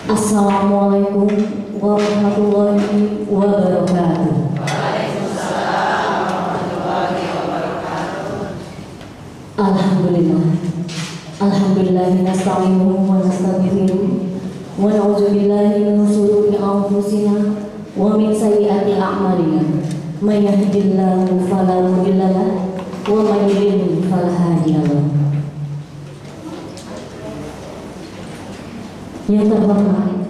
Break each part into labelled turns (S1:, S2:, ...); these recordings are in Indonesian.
S1: Assalamualaikum warahmatullahi wabarakatuh. Alhamdulillah. Alhamdulillah nasta'inuhu wa nastaghfiruh wa na'udzu billahi min shururi anfusina wa min sayyiati a'malina. May yahdihillahu fala mudilla lahu wa may yudlil fala hadiya lahu. Yang terhormat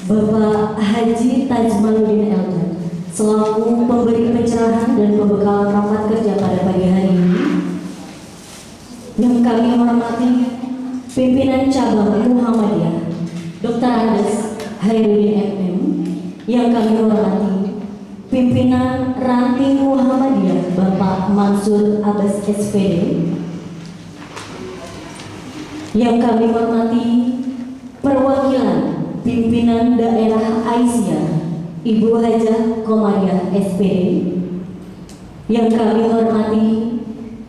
S1: Bapak Haji Tajmaluddin Eldad selaku pemberi pencerahan dan pembekalan rapat kerja pada pagi hari ini. Yang kami hormati pimpinan cabang Muhammadiyah Dr. Andes Hairudin MM. Yang kami hormati pimpinan ranting Muhammadiyah Bapak Mansur Abbas SPD. Yang kami hormati perwakilan pimpinan daerah Aisyah Ibu Hajah Komariah SPD. Yang kami hormati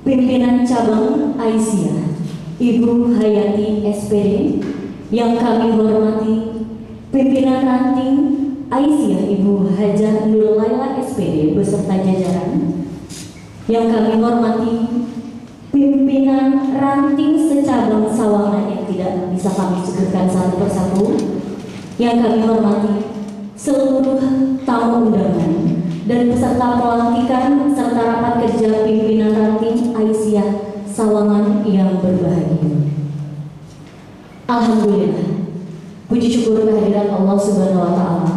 S1: pimpinan cabang Aisyah Ibu Hayati SPD. Yang kami hormati pimpinan ranting Aisyah Ibu Hajah Nur Laila SPD beserta jajaran. Yang kami hormati pimpinan ranting secabang Sawangan yang tidak bisa kami sebutkan satu persatu. Yang kami hormati seluruh tamu undangan dan peserta pelantikan serta rapat kerja pimpinan ranting Aisyah Sawangan yang berbahagia. Alhamdulillah, puji syukur kehadiran Allah Subhanahu wa Ta'ala,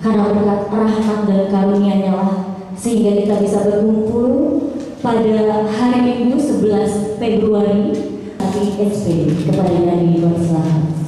S1: karena berkat rahmat dan karunia-Nya lah sehingga kita bisa berkumpul pada hari Minggu 11 Februari hari SPD kepada Nabi Muhammad.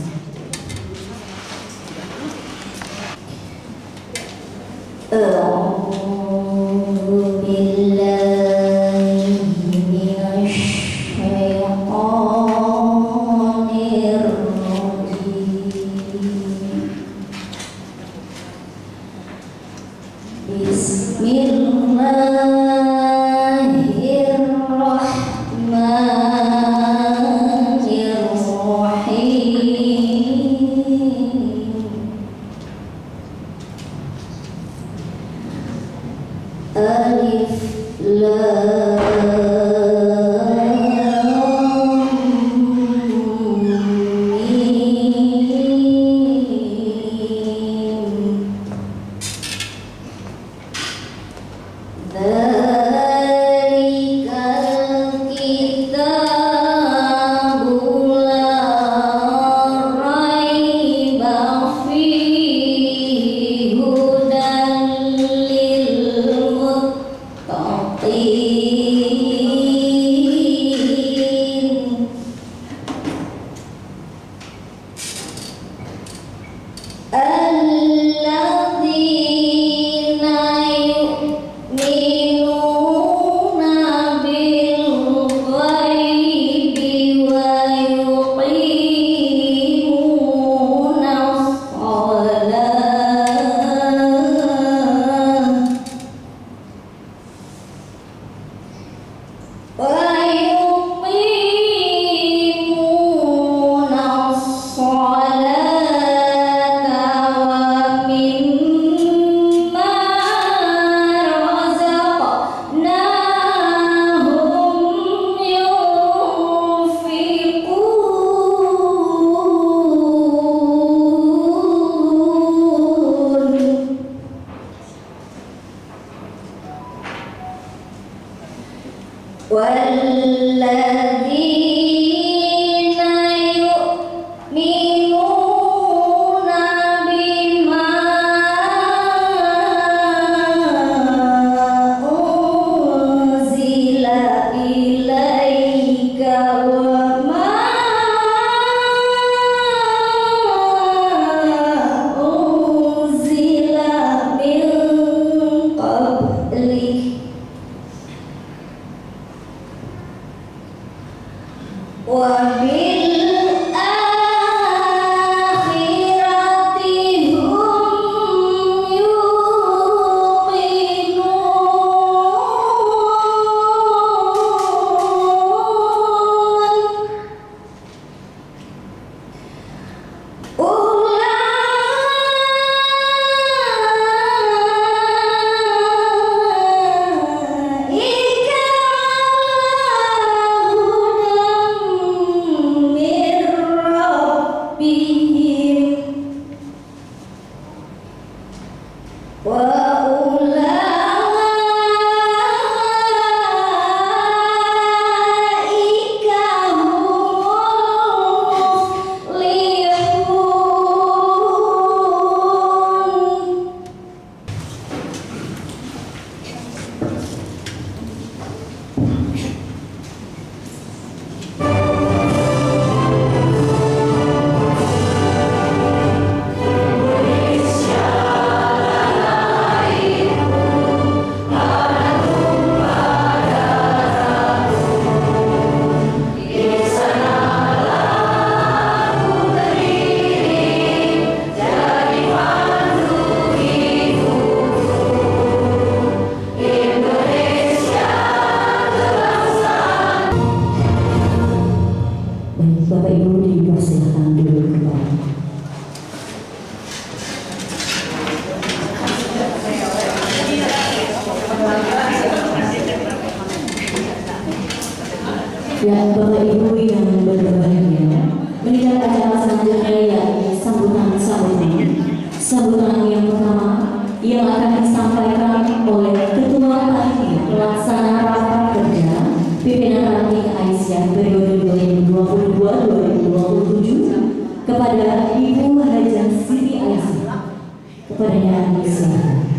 S1: kepada Ibu Hajah Siti Aisyah. Kepadanya disilakan.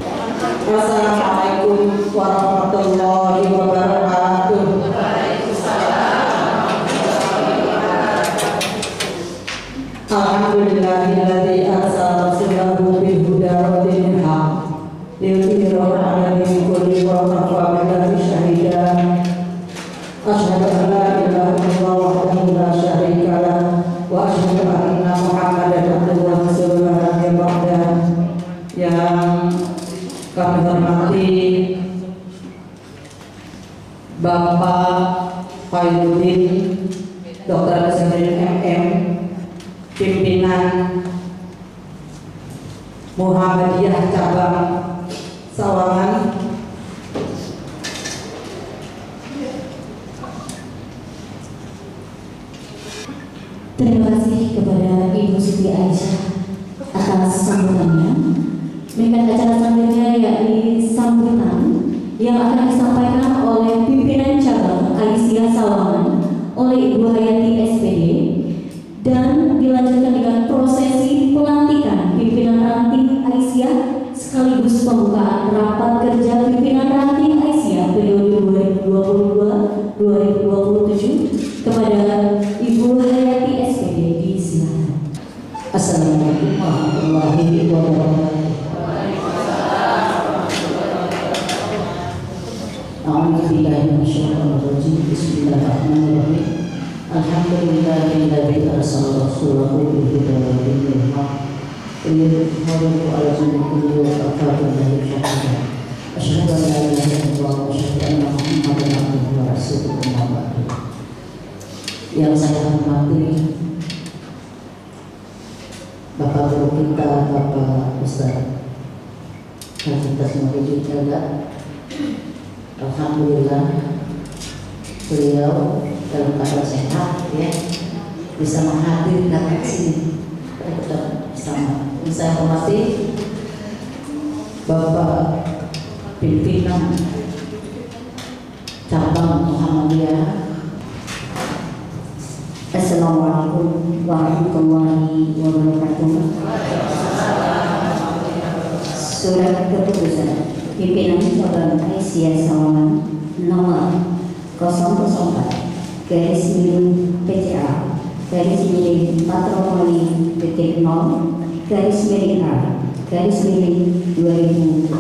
S2: Assalamualaikum warahmatullahi wabarakatuh. Alhamdulillahilladzi arsala rasulahu bil huda wa dinil haq liyudhhirahu 'ala dini kulli wa kafa billahi shahida. Asyhadu an la ilaha illallah wahdahu la syarika lah wa asyhadu anna Muhammadan abduhu wa rasuluhu yang ba'da. Yang kami hormati Bapak Khairuddin Dr. Nasruddin MM, pimpinan Muhammadiyah cabang Sawangan,
S1: terima kasih kepada Ibu Siti Aisyah atas sambutannya. Dengan acara selanjutnya yakni sambutan yang akan disampaikan oleh pimpinan cabang Aisyah Sawangan oleh Ibu Hayati SPD, dan dilanjutkan dengan prosesi pelantikan pimpinan ranting Aisyah sekaligus pembukaan rapat kerja pimpinan ranting Aisyah periode 2022-2027 kepada Ibu Hayati SPD. Disilakan.
S2: Assalamualaikum warahmatullahi wabarakatuh. A'udzubillahiminasyaitonirrajim. Bismillahirrahmanirrahim. Alhamdulillahilladzi arsala rasulahu bil huda wa dinil haq liyudhhirahu 'ala dini kulli wa kafa billahi shahida. Asyhadu an la ilaha illallah wa asyhadu anna Muhammadan abduhu wa rasuluhu amma ba'du. Yang saya hormati Bapak Guru kita, Bapak Ustaz Haji Tasmawiji Jala, alhamdulillah beliau dalam keadaan sehat ya, bisa menghadirkan sini bersama. Saya hormati Bapak pimpinan cabang Muhammadiyah.
S1: Assalamualaikum warahmatullahi wabarakatuh. Surat keputusan pimpinan cabang Aisyah Sawangan nomor 004 garis miring PCA garis miring patroli detik 0 garis miring A garis miring 2024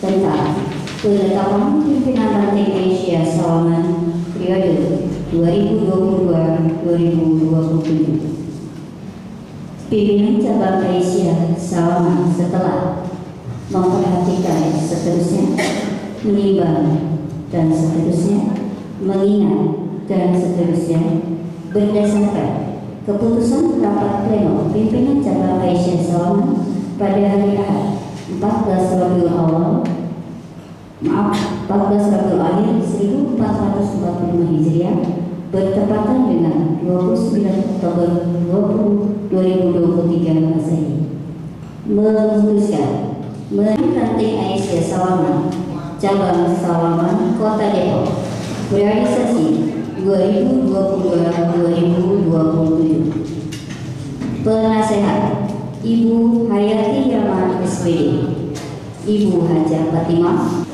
S1: tentang penetapan pimpinan ranting Aisyah Sawangan periode 2022-2027. Pimpinan cabang Aisyah Sawangan setelah memperhatikan seterusnya, menimbang dan seterusnya, mengingat dan seterusnya, berdasarkan keputusan rapat pleno pimpinan cabang Aisyah Sawangan pada hari Ahad 14 Rabiul Akhir 1445 Hijriah bertepatan dengan 29 Oktober 2023 Masehi, memutuskan ranting Aisyah Sawangan cabang Sawangan Kota Depok realisasi 2022-2027. Penasehat Ibu Hayati Rahman SPD, Ibu Hajah Fatimah.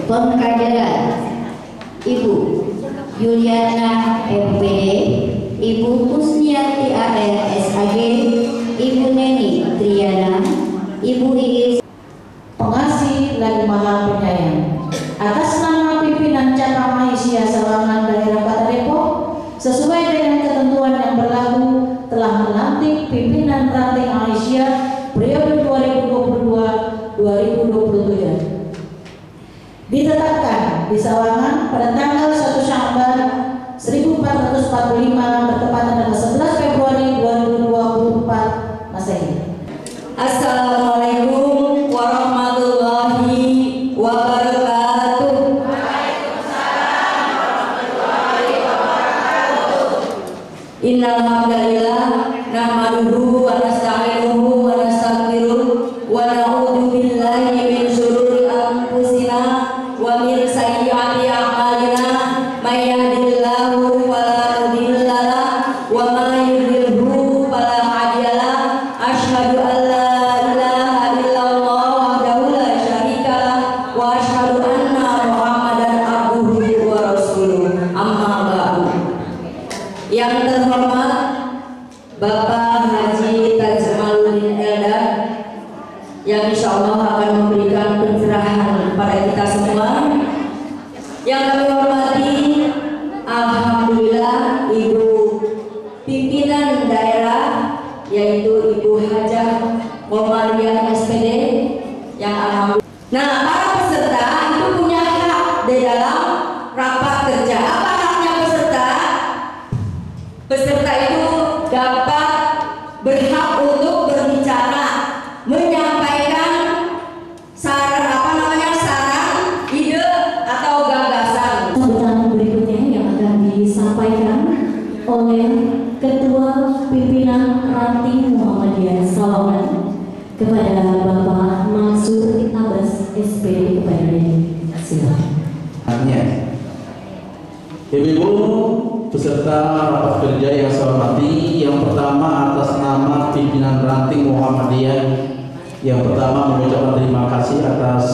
S1: Pengkaderan Ibu Yuliana MPD, Ibu Kusniati AR SAG, Ibu Neni Triana, Ibu Iis.
S2: Pengasih lagi maha penyayang, atas nama pimpinan cabang Aisyah Sawangan daerah Kota Depok, sesuai dengan ketentuan yang berlaku, telah melantik pimpinan ranting Aisyah periode 2022-2027. Ditetapkan di Sawangan pada tanggal 1 Sya'ban 1445 bertepatan dengan 11 Februari 2024 Masehi.
S1: Assalamualaikum warahmatullahi wabarakatuh.
S3: Waalaikumsalam warahmatullahi wabarakatuh.
S1: Innal hamdalillah nahmaduhu wa nasta'inuhu wa nastaghfiruh wa na'udzu billahi min syururi anfusina wa min sayyiati a'malina may yahdihillahu fala mudilla wa man yudlilhu fala hadiyalah. Asyhadu an la ilaha illallah wahdahu la syarikalah wa asyhadu anna Muhammadan abduhu wa rasuluh. Amma ba'du. Yang terhormat Bapak Haji Tajmaluddin Eldar yang insya Allah akan memberikan pencerahan kepada kita semua. Yang kami hormati, alhamdulillah Ibu pimpinan daerah yaitu Ibu Hajah Komariah SPD yang alhamdulillah. Nah, para peserta itu punya hak di dalam rapat kerja. Apa haknya peserta? Peserta itu dapat berhak untuk berbicara, menyampaikan saran ide atau gagasan. Sambutan berikutnya yang akan disampaikan oleh Ketua Pimpinan Ranting Muhammadiyah Sawangan kepada Bapak Mansur Abbas SPD kepada silakan.
S4: Ibu-ibu peserta rapat kerja yang saya hormati, yang pertama atas nama pimpinan Ranting Muhammadiyah, yang pertama mengucapkan terima kasih atas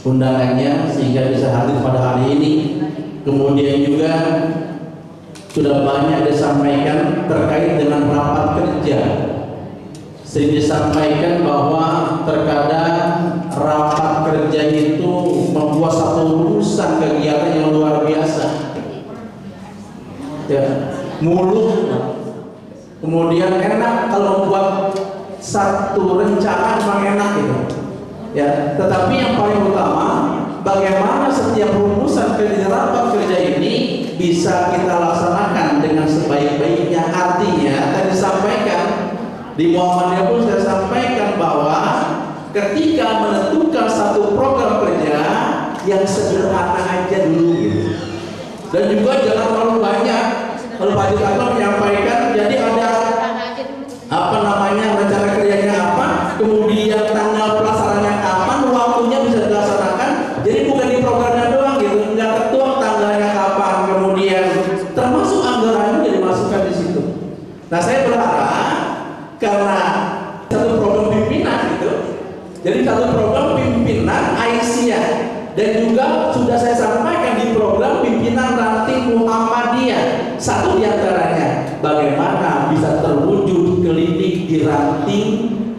S4: undangannya sehingga bisa hadir pada hari ini. Kemudian juga sudah banyak disampaikan terkait dengan rapat kerja. Sering disampaikan bahwa terkadang rapat kerja itu membuat satu urusan kegiatan yang luar biasa. Ya, muluk, kemudian enak kalau membuat satu rencana memang enak gitu. Ya, tetapi yang paling utama bagaimana setiap rumusan kerja rapat kerja ini bisa kita laksanakan dengan sebaik-baiknya. Artinya tadi disampaikan di Muhammadiyah pun saya sampaikan bahwa ketika menentukan satu program kerja yang sederhana aja dulu gitu. Dan juga jangan terlalu banyak. Kalau Pak Haji Takno menyampaikan, jadi ada rencana kerjanya apa, kemudian tanggal pelaksanaannya kapan, waktunya bisa dilaksanakan. Jadi bukan di programnya doang gitu, nggak ketuang tanggalnya kapan, kemudian termasuk anggarannya jadi dimasukkan di situ. Nah, saya berharap karena satu program pimpinan gitu, jadi satu program pimpinan Aisyah. Dan juga sudah saya sampaikan di program pimpinan Ranting Muhammadiyah, satu diantaranya bagaimana bisa terwujud klinik di Ranting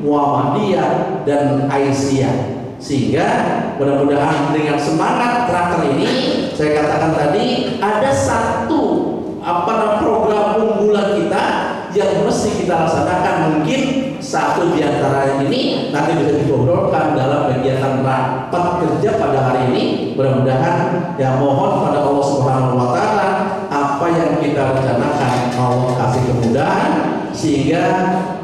S4: Muhammadiyah dan Aisyah, sehingga mudah-mudahan dengan semangat raker ini saya katakan tadi ada satu program unggulan kita yang mesti kita laksanakan. Mungkin satu diantara ini nanti bisa diobrolkan dalam kegiatan rapat kerja pada hari ini. Mudah-mudahan ya mohon pada Allah Subhanahu wa Ta'ala apa yang kita rencanakan Allah kasih kemudahan sehingga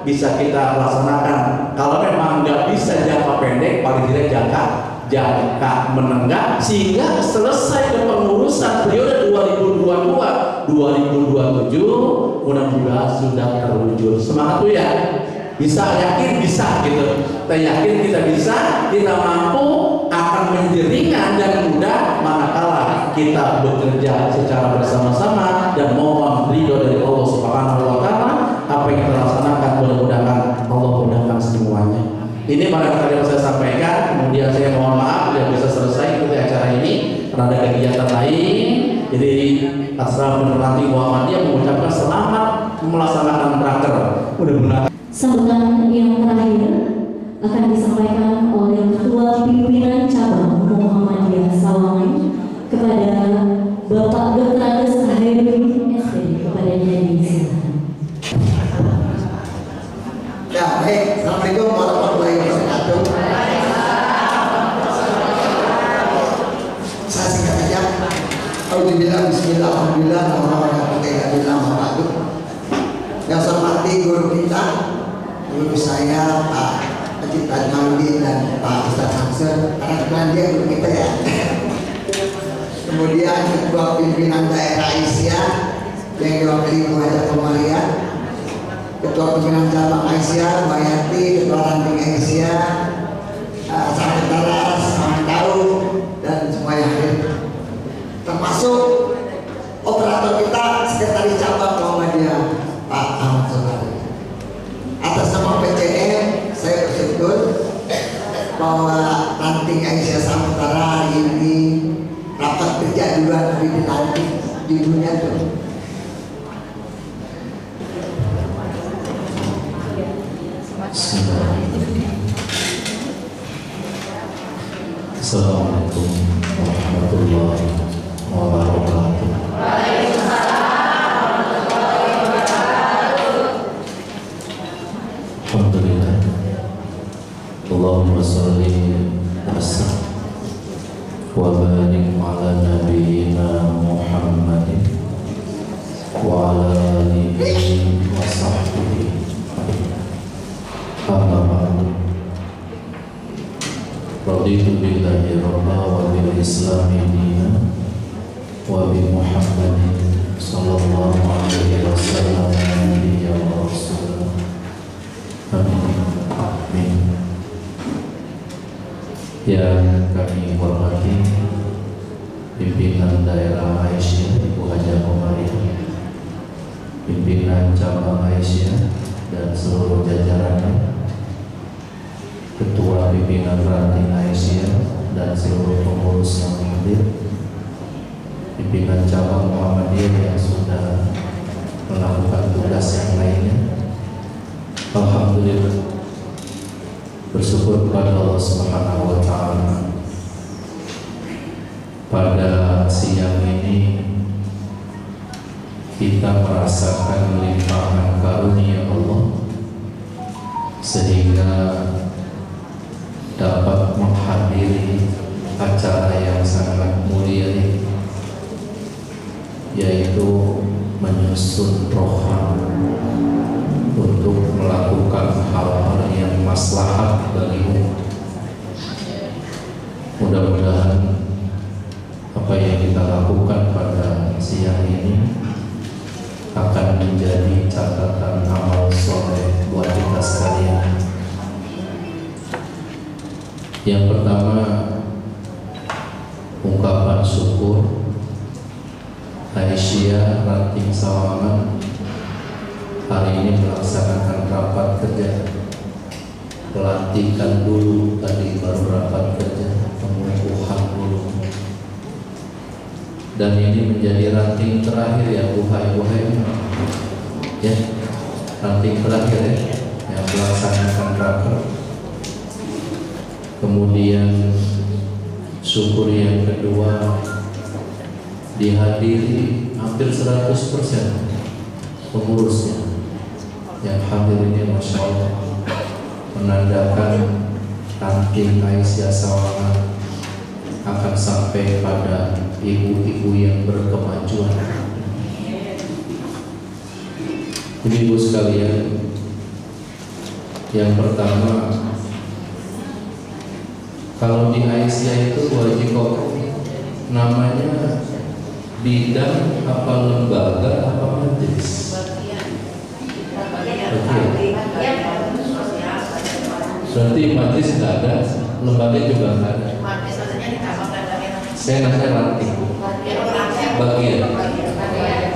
S4: bisa kita laksanakan. Kalau memang nggak bisa jangka pendek, paling tidak jangka menengah, sehingga selesai kepengurusan periode 2022-2027 mudah-mudahan sudah terwujud. Semangat tuh ya. Bisa, yakin bisa gitu. Kita yakin kita bisa, kita mampu, akan menjadi ringan dan mudah manakala kita bekerja secara bersama-sama dan mohon ridho dari Allah Subhanahu wa Ta'ala. Apa yang kita laksanakan mudah-mudahan Allah mudahkan semuanya. Ini barangkali yang saya sampaikan. Kemudian saya mohon maaf tidak bisa selesai ikuti acara ini karena ada kegiatan lain. Jadi Asrama Ranting Muhammadiyah mengucapkan selamat melaksanakan raker. Mudah-mudahan.
S1: Sambutan yang terakhir akan disampaikan oleh Ketua Pimpinan Cabang Muhammadiyah Sawangan kepada Bapak Dr. Andes Hairudin SPD kepada Jadi silakan.
S5: Ya, baik. Assalamualaikum warahmatullahi wabarakatuh. Saya singkat saja. Alhamdulillah, bismillah, alhamdulillah, alhamdulillah. Yang saya hormati guru kita, guru saya Pak Haji Tajmaluddin dan Pak Ustadz Hamzah, karena dia guru kita ya. Kemudian Ketua Pimpinan Daerah Aisyah yang diwakili Bu Hajah Komariah, Ketua Pimpinan Cabang Aisyah, Mbak Yati, Ketua Ranting Aisyah, Sahabat Taras, Sahabat Tahu, dan semua yang hadir. Termasuk operator kita, Sekretaris Cabang Muhammadiyah. bahwa ranting Aisyah Samentara ini rapat kerja duluan lebih dilantik di dunia tuh.
S6: Assalamualaikum warahmatullahi wabarakatuh. Alhamdulillah. Allahumma sholli wa sallim wa barik ala nabiyyina Muhammadin wa ala alihi wa sahbihi. Amma ba'du. Raditu billahi rabba wa bil islami dinan wa bi Muhammadin sallallahu alaihi wasallam nabiyya wa rasulah. Amin. Yang kami hormati pimpinan daerah Aisyah Ibu Hajah Komariah, pimpinan cabang Aisyah dan seluruh jajarannya, Ketua Pimpinan Ranting Aisyah dan seluruh pengurus yang hadir, pimpinan cabang Muhammadiyah yang sudah melakukan tugas yang lainnya. Alhamdulillah, bersyukur kepada Allah Subhanahu wa Ta'ala, pada siang ini kita merasakan limpahan karunia Allah sehingga dapat menghadiri acara yang sangat mulia ini, yaitu menyusun program untuk melakukan hal-hal yang maslahat bagi umat. Mudah-mudahan apa yang kita lakukan pada siang ini akan menjadi catatan amal soleh buat kita sekalian. Yang pertama, ungkapan syukur Aisyah Ranting Sawangan hari ini melaksanakan rapat kerja pelantikan dulu, tadi baru rapat kerja pengukuhan dulu, dan ini menjadi ranting terakhir ya buhai ya, ranting terakhir ya yang melaksanakan rapat. Kemudian syukur yang kedua dihadiri hampir 100% pengurusnya. Yang hadir ini Masya Allah menandakan ranting Aisyah Sawangan akan sampai pada ibu-ibu yang berkemajuan. Ibu-ibu sekalian, yang pertama, kalau di Aisyah itu wajib kokoh, namanya bidang apa lembaga apa majelis? Berarti majelis tidak ada, lembaga juga tidak ada. Saya nanya ranting bagian,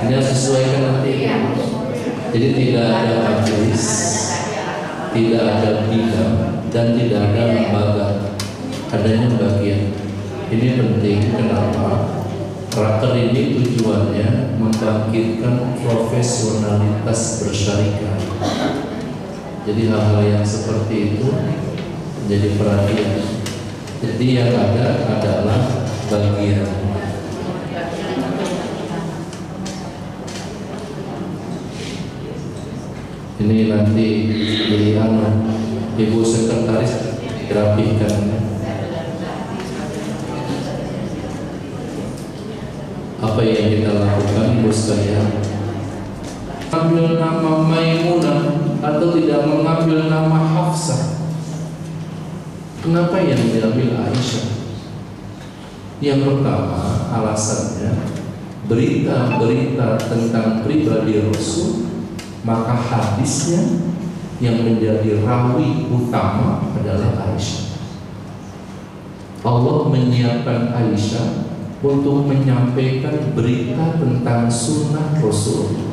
S6: dia sesuaikan nanti. Jadi tidak ada majelis, tidak ada bidang, dan tidak ada lembaga, adanya bagian. Ini penting. Kenapa? Raker ini tujuannya membangkitkan profesionalitas bersyarikat. Jadi hal-hal yang seperti itu menjadi perhatian. Jadi yang ada adalah bagian. Ini nanti pilihan Ibu Sekretaris dirapikan. Apa yang kita lakukan Ibu sekalian? Ambil nama Maimunah atau tidak mengambil nama Hafsah? Kenapa yang diambil Aisyah? Yang pertama alasannya, berita-berita tentang pribadi Rasul, maka hadisnya yang menjadi rawi utama adalah Aisyah. Allah menyiapkan Aisyah untuk menyampaikan berita tentang sunnah Rasul.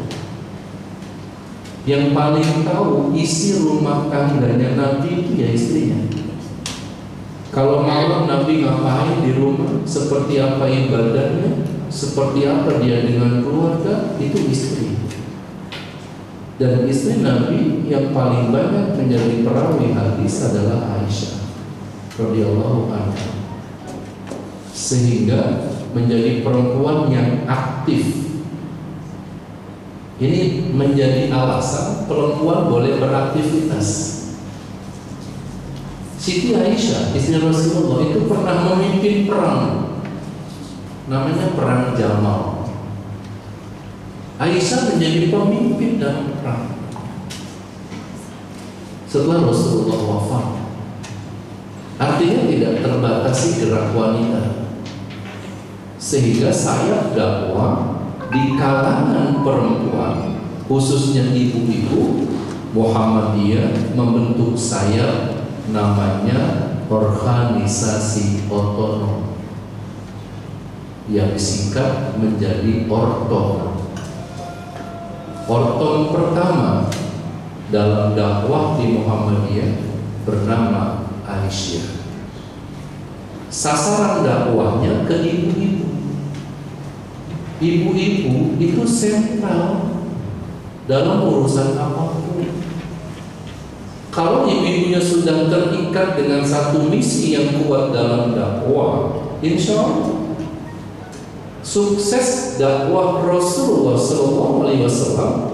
S6: Yang paling tahu isi rumah tangganya Nabi itu ya istrinya. Kalau malam Nabi ngapain di rumah, seperti apa ibadahnya, seperti apa dia dengan keluarga, itu istri. Dan istri Nabi yang paling banyak menjadi perawi hadis adalah Aisyah radhiyallahu anha. Sehingga menjadi perempuan yang aktif. Ini menjadi alasan perempuan boleh beraktivitas. Siti Aisyah, istri Rasulullah, itu pernah memimpin perang, namanya perang Jamal. Aisyah menjadi pemimpin dalam perang setelah Rasulullah wafat. Artinya tidak terbatasi gerak wanita, sehingga sayap dakwah di kalangan perempuan, khususnya ibu-ibu Muhammadiyah, membentuk sayap namanya organisasi otonom yang disingkat menjadi Orton. Orton pertama dalam dakwah di Muhammadiyah bernama Aisyah. Sasaran dakwahnya ke ibu-ibu. Ibu-ibu itu sentral dalam urusan apapun. Kalau ibu-ibunya sudah terikat dengan satu misi yang kuat dalam dakwah, insya Allah sukses dakwah Rasulullah SAW.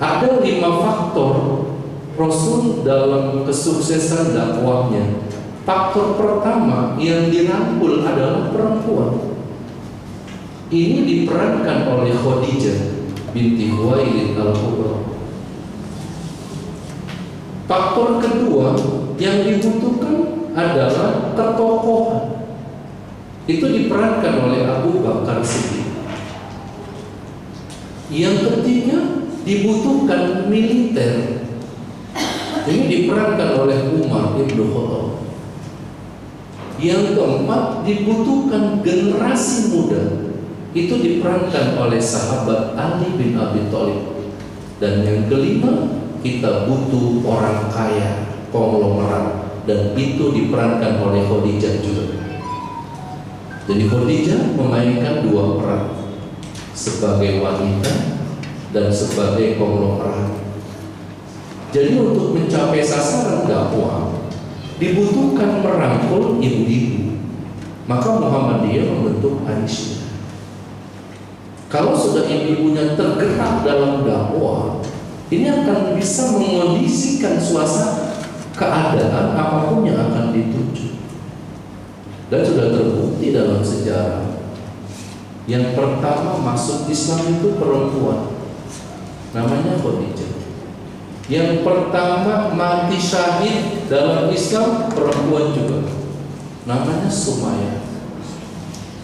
S6: Ada 5 faktor Rasul dalam kesuksesan dakwahnya. Faktor pertama yang dirangkul adalah perempuan. Ini diperankan oleh Khadijah binti Khuwailid al-Kubra. Faktor kedua yang dibutuhkan adalah ketokohan. Itu diperankan oleh Abu Bakar Siddiq. Yang ketiga dibutuhkan militer. Ini diperankan oleh Umar ibn Khattab. Yang keempat dibutuhkan generasi muda. Itu diperankan oleh sahabat Ali bin Abi Thalib. Dan yang kelima, kita butuh orang kaya, konglomerat, dan itu diperankan oleh Khadijah juga. Jadi Khadijah memainkan 2 peran, sebagai wanita dan sebagai konglomerat. Jadi untuk mencapai sasaran dakwah dibutuhkan merangkul ibu-ibu. Maka Muhammadiyah membentuk Aisyah. Kalau sudah ibu-ibunya tergerak dalam dakwah, ini akan bisa mengondisikan suasana keadaan apapun yang akan dituju. Dan sudah terbukti dalam sejarah, yang pertama masuk Islam itu perempuan, namanya Khadijah. Yang pertama mati syahid dalam Islam perempuan juga, namanya Sumayyah.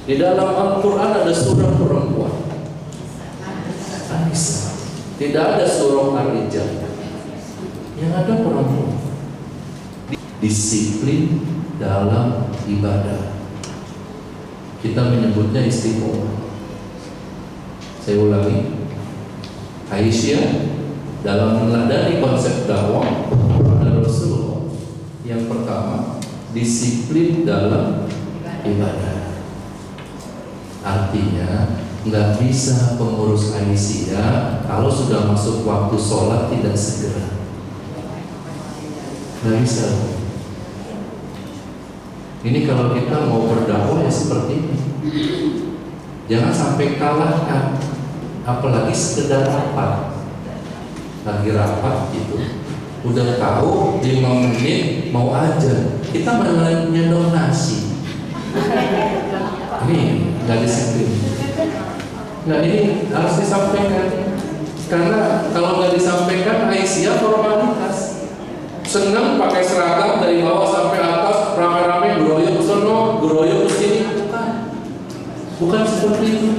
S6: Di dalam Al-Quran ada surah perempuan, An-Nisa. Tidak ada surah Ar-Rijal, yang ada perempuan. Disiplin dalam ibadah, kita menyebutnya istiqomah. Saya ulangi, Aisyah dalam meneladani konsep dakwah pada Rasulullah, yang pertama disiplin dalam ibadah. Artinya nggak bisa pengurus Aisyah kalau sudah masuk waktu sholat tidak segera. Nggak bisa. Ini kalau kita mau berdakwah ya seperti ini. Jangan sampai kalahkan, apalagi sekedar rapat. Lagi rapat gitu, udah tahu 5 menit mau aja, kita malah nyendong nasi. Ini nggak disiplin. Nah ini harus disampaikan, karena kalau nggak disampaikan Aisyah formalitas. Senang pakai seragam dari bawah sampai atas, rame-rame guroyo kesono, guroyo kesini. Bukan seperti itu.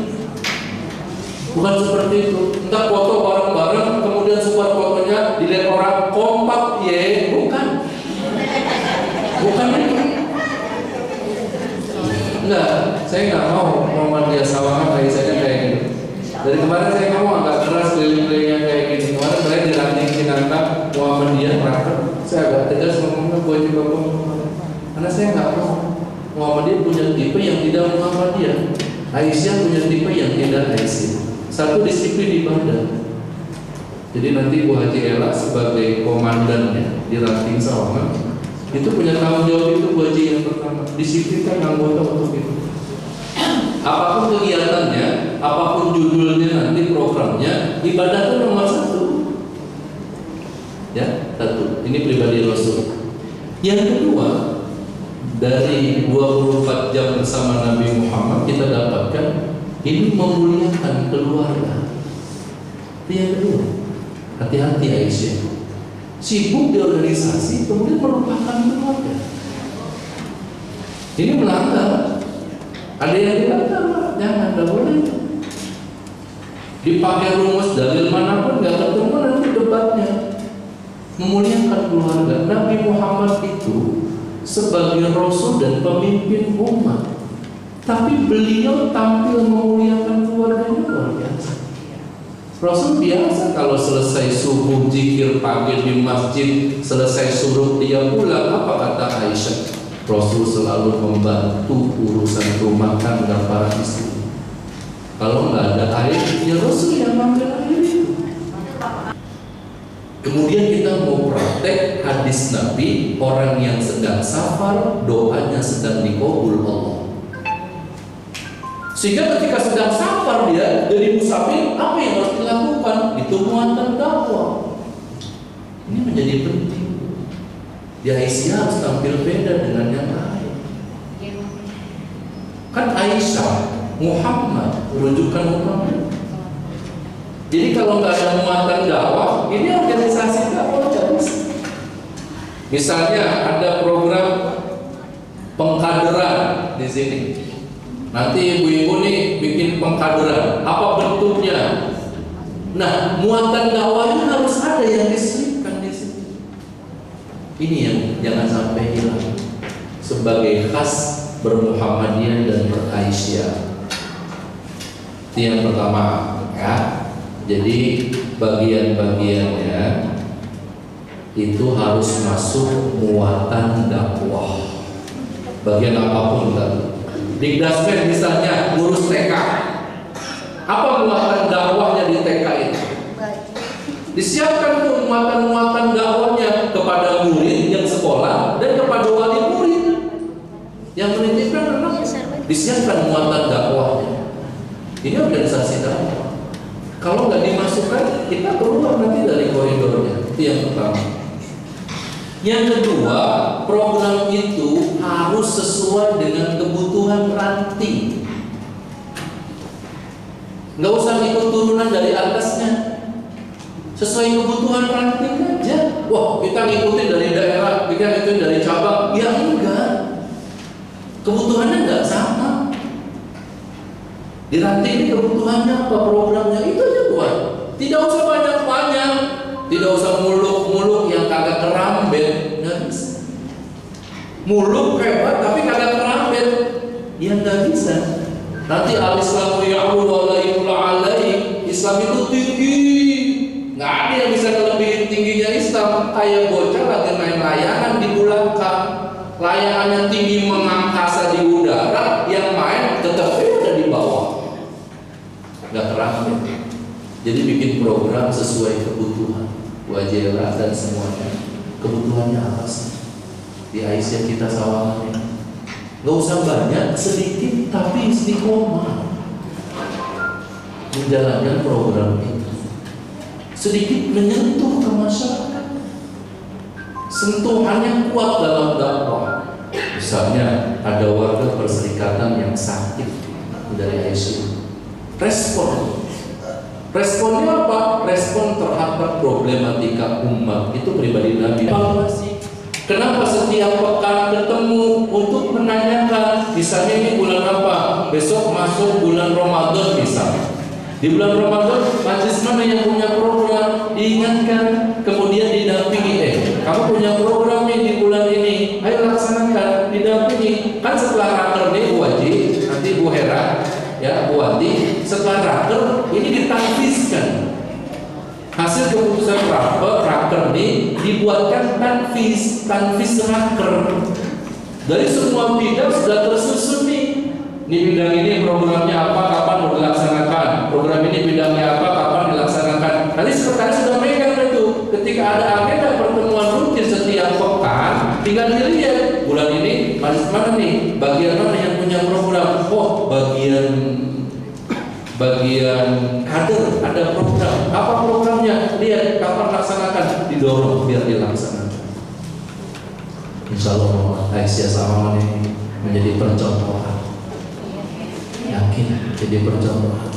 S6: Bukan seperti itu. Entah foto bareng-bareng, kemudian support fotonya dilihat orang kompak, ye, bukan. Bukan itu. Enggak, saya nggak mau Muhammadiyah Sawangan Aisyahnya kayak gitu. Dari kemarin saya ngomong agak keras keliling-kelilingnya kayak gini. Kemarin saya di ranting Cinanta Muhammadiyah praktek, saya agak tegas ngomongnya, gue juga ngomong. Karena saya nggak Jadi nanti Bu Haji Ella sebagai komandannya di Ranting Sawangan itu punya tanggung jawab itu Bu Haji yang pertama, disiplinkan anggota untuk itu. Apapun kegiatannya, apapun judulnya nanti programnya, ibadah itu nomor satu. Ya, satu. Ini pribadi Rasul. Yang kedua, dari 24 jam bersama Nabi Muhammad kita dapatkan ini memuliakan keluarga. Itu yang kedua. Hati-hati Aisyah. Sibuk di organisasi kemudian melupakan keluarga. Ini melanggar. Ada yang bilang jangan, tidak boleh. Dipakai rumus dalil manapun nggak ketemu nanti debatnya. Memuliakan keluarga. Nabi Muhammad itu sebagai Rasul dan pemimpin umat, tapi beliau tampil memuliakan keluarganya luar biasa. Rasul biasa kalau selesai subuh zikir pagi di masjid, selesai suruh dia pulang, apa kata Aisyah? Rasul selalu membantu urusan rumah tangga para istri. Kalau nggak ada air, ya Rasul yang ambil air itu. Kemudian kita mau praktek hadis Nabi, orang yang sedang safar doanya sedang dikabul Allah. Sehingga ketika sedang safar dia dari musafir, apa yang harus dilakukan? Itu muatan dakwah. Ini menjadi penting. Di Aisyah harus tampil beda dengan yang lain. Kan Aisyah, Muhammad, rujukan Muhammad. Jadi kalau nggak ada muatan dakwah, ini organisasi dakwah jadi. Misalnya ada program pengkaderan di sini. Nanti ibu-ibu nih bikin pengkaderan, apa bentuknya? Nah, muatan dakwahnya harus ada yang diselipkan di sini. Ini yang jangan sampai hilang sebagai khas bermuhammadiyah dan beraisyah. Itu yang pertama, ya. Jadi bagian-bagiannya itu harus masuk muatan dakwah. Bagian apapun tadi. Digdasmen misalnya ngurus TK. Apa muatan dakwahnya di TK itu? Disiapkan tuh muatan-muatan dakwahnya kepada murid yang sekolah dan kepada wali murid yang menitipkan anak. Disiapkan muatan dakwahnya. Ini organisasi dakwah. Kalau nggak dimasukkan, kita keluar nanti dari koridornya. Itu yang pertama. Yang kedua, program itu harus sesuai dengan kebutuhan ranting. Nggak usah ikut turunan dari atasnya. Sesuai kebutuhan ranting aja. Wah, kita ngikutin dari daerah, kita ngikutin dari cabang. Ya enggak. Kebutuhannya nggak sama. Di ranting ini kebutuhannya apa, programnya itu aja buat. Tidak usah banyak-banyak, tidak usah muluk-muluk yang kagak kerambet, nggak bisa. Muluk hebat tapi kagak kerambet, ya nggak bisa. Nanti al-Islamu ya'lu wa la yu'la alaihi. Islam itu tinggi, nggak ada yang bisa ngelebihin tingginya Islam. Kayak bocah lagi main layangan di belakang, layangannya tinggi mengangkasa di udara, yang main tetap ada di bawah. Nggak terangin. Jadi bikin program sesuai kebutuhan wajilah dan semuanya. Kebutuhannya apa sih? Di Aisyah kita Sawangan ya. Nggak usah banyak, sedikit tapi istiqomah menjalankan program itu. Sedikit menyentuh ke masyarakat, sentuhannya kuat dalam dakwah. Misalnya ada warga perserikatan yang sakit dari Aisyah. Responnya apa? Respon terhadap problematika umat itu pribadi Nabi. Kenapa setiap pekan ketemu untuk menanyakan, misalnya ini bulan apa? Besok masuk bulan Ramadan misalnya. Di bulan Ramadan majelis mana yang punya program diingatkan, kemudian didampingi. Kamu punya program nih di bulan ini, ayo laksanakan, didampingi. Kan setelah raker nih Bu Haji, nanti Bu Hera, ya Bu Wati, setelah raker ini ditanfiskan. Hasil keputusan raker ini dibuatkan tanfis raker. Dari semua bidang sudah tersusun nih. Ini bidang ini programnya apa, kapan mau dilaksanakan. Program ini bidangnya apa, kapan dilaksanakan. Nanti sekretaris sudah megang itu. Ketika ada agenda pertemuan rutin setiap pekan, tinggal dilihat bulan ini mana nih, bagian mana yang punya program. Oh, bagian kader ada program. Apa programnya? Lihat kapan laksanakan, didorong biar dilaksanakan. Insya Allah Aisyah sama ini menjadi percontohan. Yakin jadi percontohan.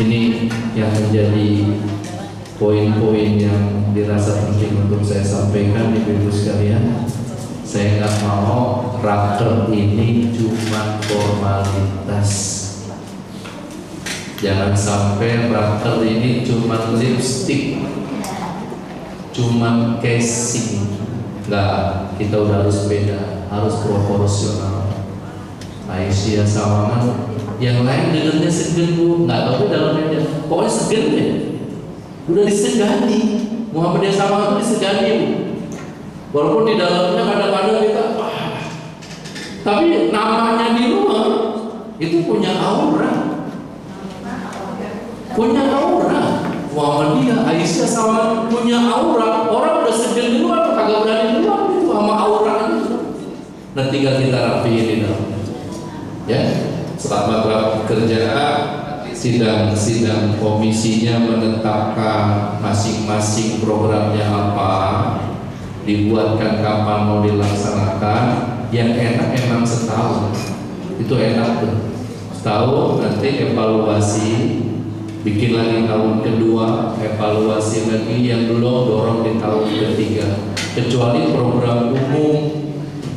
S6: Ini yang menjadi poin-poin yang dirasa penting untuk saya sampaikan, Ibu-ibu sekalian. Saya nggak mau raker ini cuma formalitas. Jangan sampai raker ini cuma lipstick, cuma casing. Nggak, kita udah harus beda, harus proporsional. Aisyah Sawangan, yang lain dengarnya segen Bu, nggak tahu dalamnya, pokoknya segen deh. Udah disegani, Muhammadiyah Sawangan itu disegani Bu. Walaupun di dalamnya kadang-kadang kita, tapi namanya di rumah itu punya aura, Muhammadiyah, Aisyah Sawangan punya aura. Orang udah segen di luar, kagak berani di luar itu sama aura itu. Nah tinggal kita rapiin di dalam. Ya, selama kerja sidang komisinya menetapkan masing-masing programnya apa, dibuatkan kapan mau dilaksanakan. Yang enak emang setahun, itu enak tuh. Setahun nanti evaluasi, bikin lagi tahun kedua, evaluasi lagi, yang belum dorong di tahun ketiga. Kecuali program umum.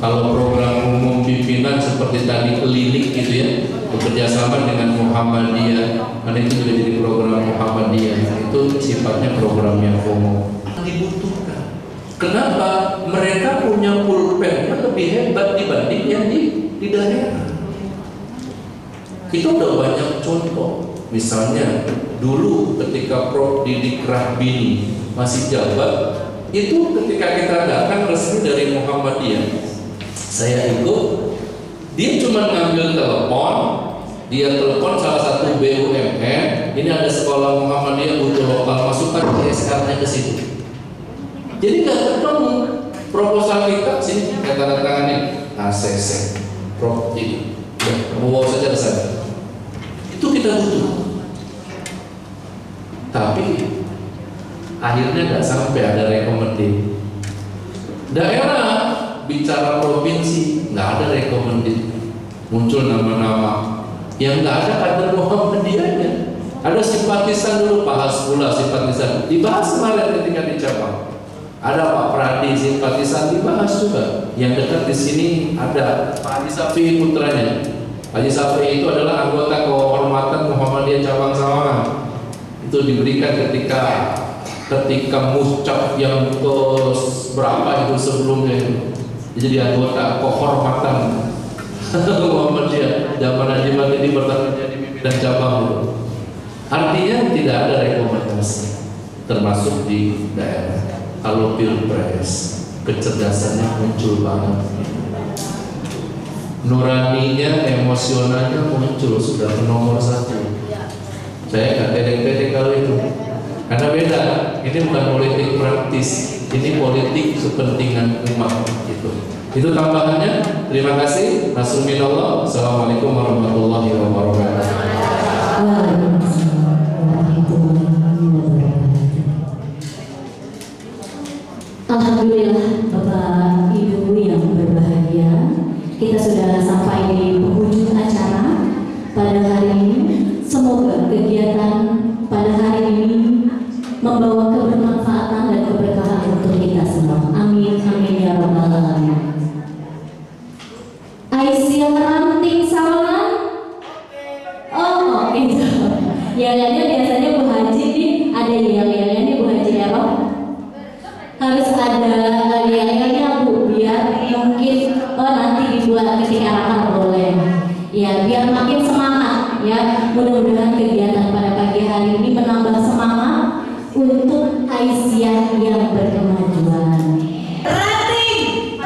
S6: Kalau program umum pimpinan seperti tadi keliling gitu ya, bekerja sama dengan Muhammadiyah, karena itu juga jadi program Muhammadiyah, itu sifatnya program yang umum. Dibutuhkan. Kenapa? Mereka punya pulpen lebih hebat dibanding yang di daerah. Kita udah banyak contoh. Misalnya dulu ketika Prof. Didik Rahbini masih jabat, itu ketika kita datang resmi dari Muhammadiyah, saya ikut, dia cuma ngambil telepon, dia telepon salah satu BUMN, ini ada sekolah Muhammadiyah butuh lokal, masukkan SR-nya ke situ. Jadi nggak ketemu proposal kita sini, kita tanda tanganin ACC, Prof. Didik, bawa saja ke sana. Itu kita butuh. Tapi akhirnya nggak sampai ada rekomendasi. Daerah bicara provinsi nggak ada rekomendasi, muncul nama-nama yang nggak ada kader Muhammadiyahnya. Ada simpatisan dulu, bahas pula simpatisan, dibahas kemarin ketika di cabang. Ada Pak Pradi simpatisan, dibahas juga. Yang dekat di sini ada Pak Haji Safi putranya. Haji Safi itu adalah anggota kehormatan Muhammadiyah cabang Sawangan. Itu diberikan ketika muscap yang ke berapa itu sebelumnya itu. Jadi anggota kehormatan Muhammadiyah zaman Haji Mati pertama jadi pimpinan cabang itu. Artinya tidak ada rekomendasi, termasuk di daerah. Kalau pilpres, kecerdasannya muncul banget, nuraninya, emosionalnya muncul, sudah ke nomor 1. Saya nggak pedek-pedek kalau itu, karena beda. Ini bukan politik praktis, ini politik kepentingan umat gitu. Itu tambahannya. Terima kasih. Nasruminallah. Assalamualaikum warahmatullahi wabarakatuh.
S1: Alhamdulillah Bapak Ibu yang berbahagia, kita sudah sampai di penghujung acara pada hari ini. Semoga kegiatan pada hari ini membawa kebermanfaatan dan keberkahan untuk kita semua. Amin, amin ya rabbal alamin. Aisyah Ranting Sawangan. Oh, itu. Yel-yelnya biasanya Bu Haji nih, ada yel-yelnya nih Bu Haji Erok. Harus ada yel-yelnya Bu, biar mungkin nanti dibuat ketika akan boleh. Ya, biar makin semangat ya. Mudah-mudahan kegiatan pada pagi hari ini menambah semangat untuk Aisyah yang berkemajuan.
S3: Ranting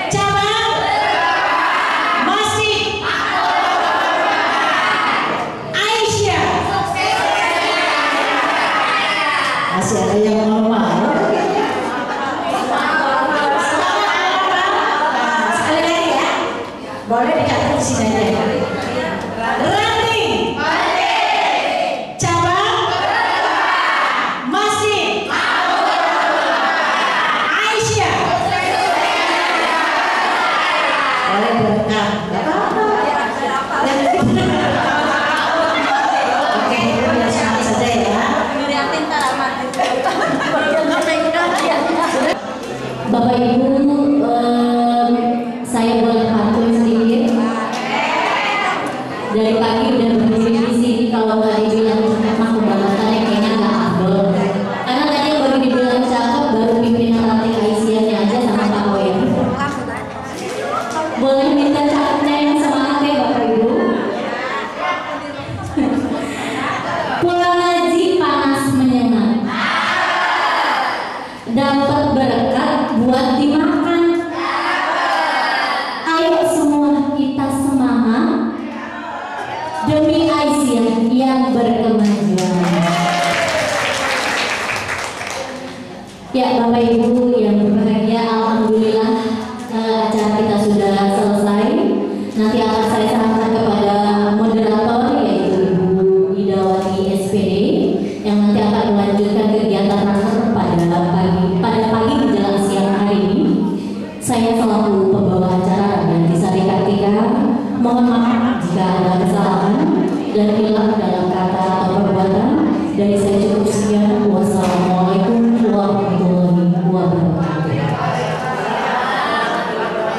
S3: cabang masih Aisyah
S2: Masih ada yang mau marah. Sekali lagi ya, boleh dikatakan di sini aja. Ranting, cabang, masjid, Aisyah, boleh berekam, nggak apa-apa. Oke, itu biasa saja ya.
S1: Bapak Ibu, saya boleh pantun sedikit. Dari pagi udah berdiri di sini, kalau nggak dibilang memang kebangetannya kayaknya nggak afdol. Karena tadi yang baru dibilang cakep baru pimpinan ranting Aisyahnya aja sama Pak Koyer. Boleh minta cakepnya yang semangat ya Bapak Ibu. Pulang ngaji panas menyengat, dapat berkat buat dimakan.